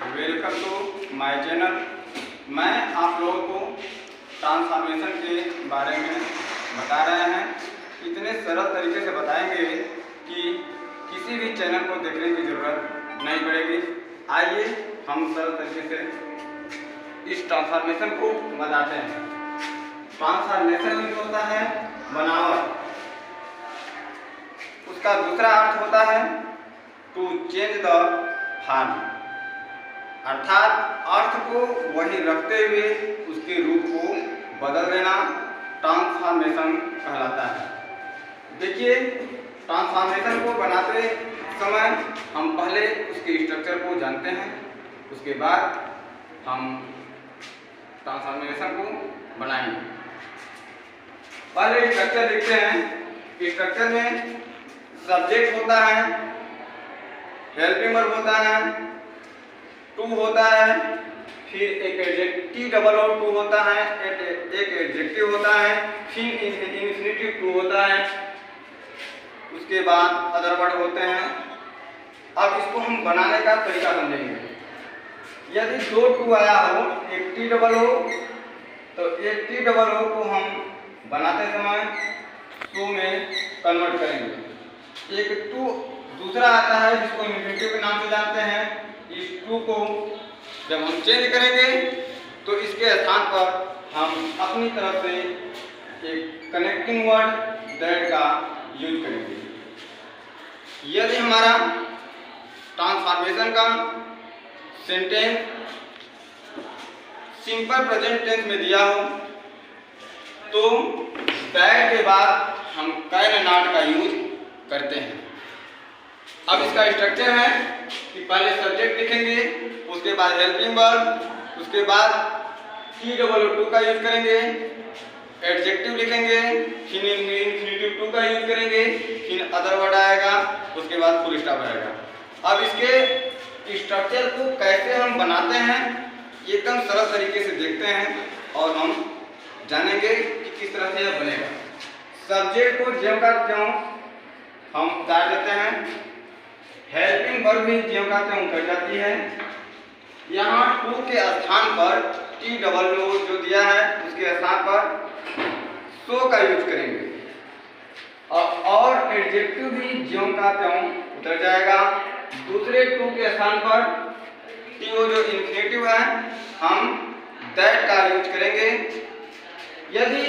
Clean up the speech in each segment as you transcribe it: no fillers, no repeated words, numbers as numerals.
Welcome to my channel. मैं आप लोगों को ट्रांसफॉर्मेशन के बारे में बता रहे हैं। इतने सरल तरीके से बताएंगे कि किसी भी चैनल को देखने की ज़रूरत नहीं पड़ेगी। आइए हम सरल तरीके से इस ट्रांसफॉर्मेशन को बताते हैं। ट्रांसफॉर्मेशन मीन्स होता है बनावट। उसका दूसरा अर्थ होता है टू चेंज द फॉर्म, अर्थात अर्थ को वही रखते हुए उसके रूप को बदल देना ट्रांसफॉर्मेशन कहलाता है। देखिए, ट्रांसफॉर्मेशन को बनाते समय हम पहले उसके स्ट्रक्चर को जानते हैं, उसके बाद हम ट्रांसफॉर्मेशन को बनाएंगे। पहले स्ट्रक्चर लिखते हैं। स्ट्रक्चर में सब्जेक्ट होता है, हेल्पिंग वर्ब होता है, टू होता है, फिर एक एडजेक्टिव डबल और टू होता है, एक एडजेक्टिव होता है, फिर इन्फिनिटिव टू होता है, उसके बाद अदर वर्ड होते हैं। अब इसको हम बनाने का तरीका समझेंगे। यदि दो टू आया हो, एक टी डबल हो, तो एक टी डबल हो को हम बनाते समय टू में कन्वर्ट करेंगे। एक टू दूसरा आता है जिसको इन्फिनिटिव के नाम से जानते हैं। इस टू को जब हम चेंज करेंगे तो इसके स्थान पर हम अपनी तरफ से एक कनेक्टिंग वर्ड दैट का यूज करेंगे। यदि हमारा ट्रांसफॉर्मेशन का सेंटेंस सिंपल प्रेजेंट टेंस में दिया हो तो दैट के बाद हम कैन नॉट का यूज करते हैं। अब इसका स्ट्रक्चर है कि पहले सब्जेक्ट लिखेंगे, उसके बाद हेल्पिंग वर्ब, उसके बाद टी डबल टू का यूज करेंगे, एडजेक्टिव लिखेंगे, फिर इन्फिनिटिव टू का यूज करेंगे, फिर अदर वर्ड आएगा, उसके बाद फुल स्टॉप आएगा। अब इसके स्ट्रक्चर को कैसे हम बनाते हैं एकदम सरल तरीके से देखते हैं और हम जानेंगे कि किस तरह से यह बनेगा। सब्जेक्ट को ज्यों का त्यों हम उतार देते हैं। हेल्पिंग वर्ब भी ज्यों का त्यों कर जाती है। यहाँ टू के स्थान पर टी डबल ओ जो दिया है उसके स्थान पर सो का यूज करेंगे और एडजेक्टिव भी ज्यों का त्यों उतर जाएगा। दूसरे टू के स्थान पर टी ओ जो इन्फिनिटिव है हम दैट का यूज करेंगे। यदि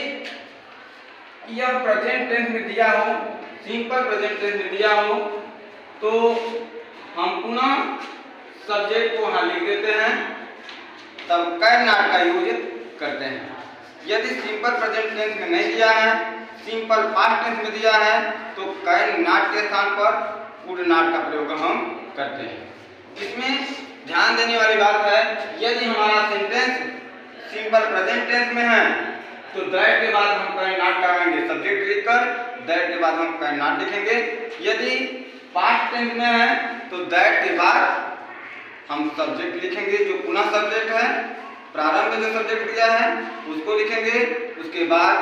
यह प्रेजेंट टेंस में दिया हो, सिंपल प्रेजेंट टेंस में दिया हो, तो हम पुनः सब्जेक्ट को यहाँ लिख देते हैं, तब कैन नॉट का यूज करते हैं। यदि सिंपल प्रेजेंट टेंस में नहीं दिया है, सिंपल पास्ट टेंस में दिया है, तो कैन नॉट के स्थान पर वुड नॉट का प्रयोग हम करते हैं। इसमें ध्यान देने वाली बात है, यदि हमारा सेंटेंस सिंपल प्रेजेंट टेंस में है तो दैट के बाद हम कैन नॉट लगाएंगे सब्जेक्ट लिखकर, दैट के बाद हम कैन नॉट लिखेंगे। यदि पास्ट टेंस में है तो दैट के बाद हम सब्जेक्ट लिखेंगे जो पुनः सब्जेक्ट है, प्रारंभ में जो सब्जेक्ट दिया है उसको लिखेंगे। उसके बाद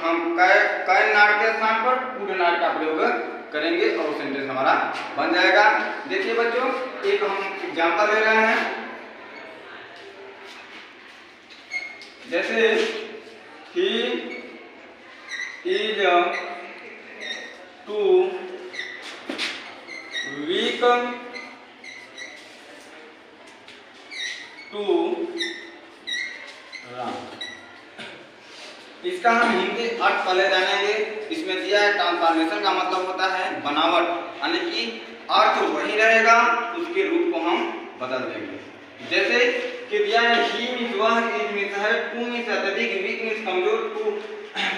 हम कैन नॉट के स्थान पर वुड नॉट का प्रयोग करेंगे और सेंटेंस हमारा बन जाएगा। देखिए बच्चों, एक हम एग्जांपल ले रहे हैं। जैसे he is too weak to run। इसका हम हिंदी अर्थ पहले जानेंगे। इसमें दिया है ट्रांसफॉर्मेशन का मतलब होता है बनावट, यानी कि अर्थ वही रहेगा, उसके रूप को हम बदल देंगे। जैसे कि दिया है ही मीन्स वह, इज मीन्स है, टू मीन्स अत्यधिक, वीक मीन्स कमजोर,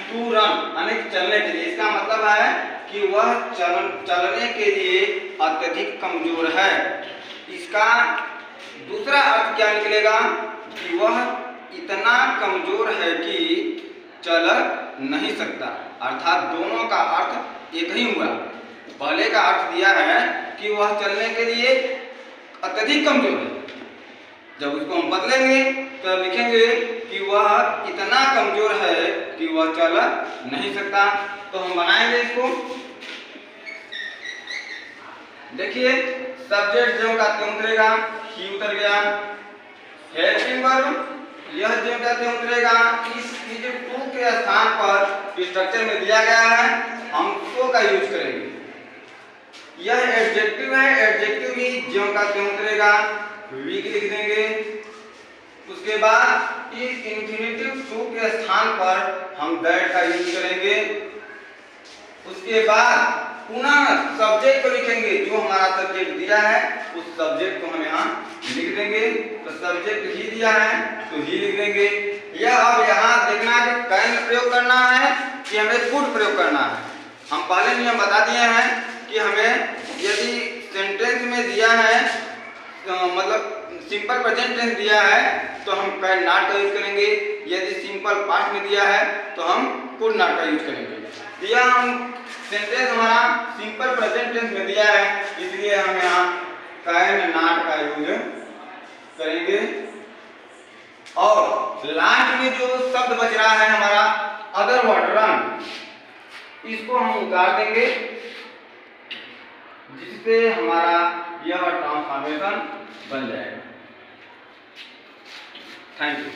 टू रन यानी चलने के लिए। इसका मतलब है कि वह चलने के लिए अत्यधिक कमजोर है। इसका दूसरा अर्थ क्या निकलेगा कि वह इतना कमजोर है कि चल नहीं सकता, अर्थात दोनों का अर्थ एक ही हुआ। पहले का अर्थ दिया है कि वह चलने के लिए अत्यधिक कमजोर है, जब उसको हम बदलेंगे तो लिखेंगे कि वह इतना कमजोर है कि वह चल नहीं सकता। तो हम बनाएंगे इसको। देखिए, सब्जेक्ट ज्यों का त्यों रहेगा, ही उतर गया। हेल्पिंग वर्ब यह जो कहते हैं उतरेगा। इस जो टू के स्थान पर स्ट्रक्चर में दिया गया है हम तो का यूज करेंगे। यह एडजेक्टिव है, एडजेक्टिव भी ज्यों का त्यों उतरेगा, वीक लिख देंगे। उसके बाद इस इंफिनिटिव टू के स्थान पर हम दैट का यूज करेंगे। उसके बाद पुनः सब्जेक्ट को लिखेंगे, जो हमारा सब्जेक्ट दिया है उस सब्जेक्ट को हम यहाँ लिख देंगे। तो सब्जेक्ट ही दिया है तो ही लिख देंगे। यह अब यहाँ देखना है कि कैन प्रयोग करना है कि हमें कुड प्रयोग करना है। हम पहले नियम बता दिए हैं कि हमें यदि सेंटेंस में दिया है तो मतलब सिंपल प्रेजेंट टेंस दिया है तो हम कैन नॉट का यूज करेंगे। यदि सिंपल पास्ट में दिया है तो हम कुड नॉट का यूज करेंगे। यह हम सेंटेंस हमारा सिंपल प्रेजेंट टेंस में दिया है, इसलिए हम यहाँ कैन नॉट का यूज करेंगे। और लास्ट में जो शब्द बच रहा है हमारा अदर वर्ड रन, इसको हम उतार देंगे, जिससे हमारा यह ट्रांसफॉर्मेशन बन जाएगा। Thank you.